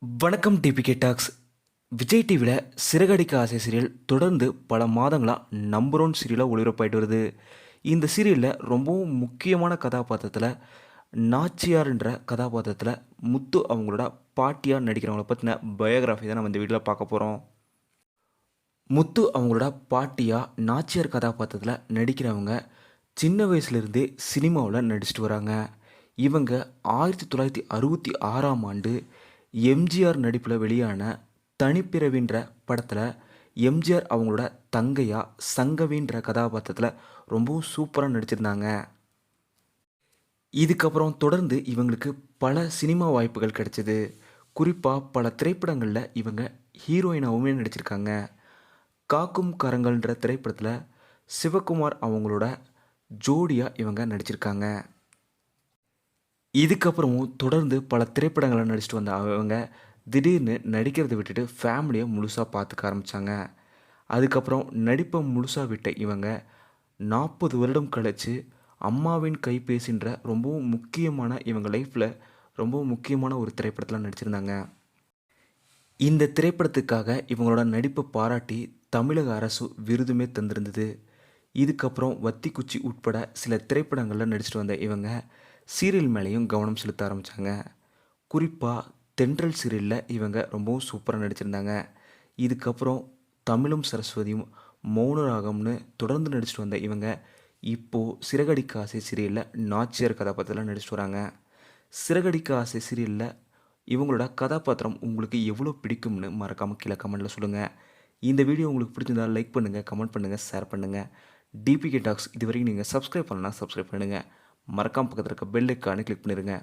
வணக்கம் DPK tax. Vijay டிவியில் சிறகடிக்க ஆசை சீரியல் தொடர்ந்து பல மாதங்களாக நம்பர் ஒன் சீரியலாக ஒளிபரப்பாயிட்டு வருது. இந்த சீரியலில் ரொம்பவும் முக்கியமான கதாபாத்திரத்தில் நாச்சியார்ன்ற கதாபாத்திரத்தில் முத்து அவங்களோட பாட்டியாக நடிக்கிறவங்கள பற்றின பயோகிராஃபி தான் நம்ம இந்த வீடியோவில் பார்க்க போகிறோம். முத்து அவங்களோட பாட்டியாக நாச்சியார் கதாபாத்திரத்தில் நடிக்கிறவங்க சின்ன வயசுலேருந்தே சினிமாவில் நடிச்சிட்டு வராங்க. இவங்க 1966ஆம் ஆண்டு எம்ஜிஆர் நடிப்பில் வெளியான தனிப்பிறவின்ற படத்தில் எம்ஜிஆர் அவங்களோட தங்கையா சங்கவின்ற கதாபாத்திரத்தில் ரொம்பவும் சூப்பராக நடிச்சிருந்தாங்க. இதுக்கப்புறம் தொடர்ந்து இவங்களுக்கு பல சினிமா வாய்ப்புகள் கிடைச்சிது. குறிப்பாக பல திரைப்படங்களில் இவங்க ஹீரோயினாகவுமே நடிச்சிருக்காங்க. காக்கும் கரங்கள்ன்ற திரைப்படத்தில் சிவகுமார் அவங்களோட ஜோடியாக இவங்க நடிச்சிருக்காங்க. இதுக்கப்புறமும் தொடர்ந்து பல திரைப்படங்களை நடிச்சிட்டு வந்த அவங்க திடீர்னு நடிக்கிறத விட்டுட்டு ஃபேமிலியை முழுசாக பார்த்துக்க ஆரம்பித்தாங்க. அதுக்கப்புறம் நடிப்பை முழுசாக விட்ட இவங்க 40 வருடம் கழித்து அம்மாவின் கைபேசின்ற ரொம்பவும் முக்கியமான இவங்க லைஃப்பில் ரொம்பவும் முக்கியமான ஒரு திரைப்படத்தில் நடிச்சிருந்தாங்க. இந்த திரைப்படத்துக்காக இவங்களோட நடிப்பை பாராட்டி தமிழக அரசு விருதுமே தந்திருந்தது. இதுக்கப்புறம் வத்திக்குச்சி உட்பட சில திரைப்படங்களில் நடிச்சிட்டு வந்த இவங்க சீரியல் மேலேயும் கவனம் செலுத்த ஆரம்பித்தாங்க. குறிப்பாக தென்றல் சீரியலில் இவங்க ரொம்பவும் சூப்பராக நடிச்சிருந்தாங்க. இதுக்கப்புறம் தமிழும் சரஸ்வதியும் மௌனராகம்னு தொடர்ந்து நடிச்சிட்டு வந்த இவங்க இப்போது சிறகடிக்க ஆசை சீரியலில் நாச்சியார் கதாபாத்திரத்தில் நடிச்சிட்டு வராங்க. சிறகடிக்க ஆசை சீரியலில் இவங்களோட கதாபாத்திரம் உங்களுக்கு எவ்வளோ பிடிக்கும்னு மறக்காமல் கீழே கமெண்ட்டில் சொல்லுங்கள். இந்த வீடியோ உங்களுக்கு பிடிச்சிருந்தால் லைக் பண்ணுங்கள், கமெண்ட் பண்ணுங்கள், ஷேர் பண்ணுங்கள். டிபிகே டாக்ஸ் இதுவரைக்கும் நீங்கள் சப்ஸ்கிரைப் பண்ணலாம், சப்ஸ்கிரைப் பண்ணுங்கள். மறக்காமல் பக்கத்தில் இருக்க பெல் ஐக்கானை கிளிக் பண்ணிடுங்க.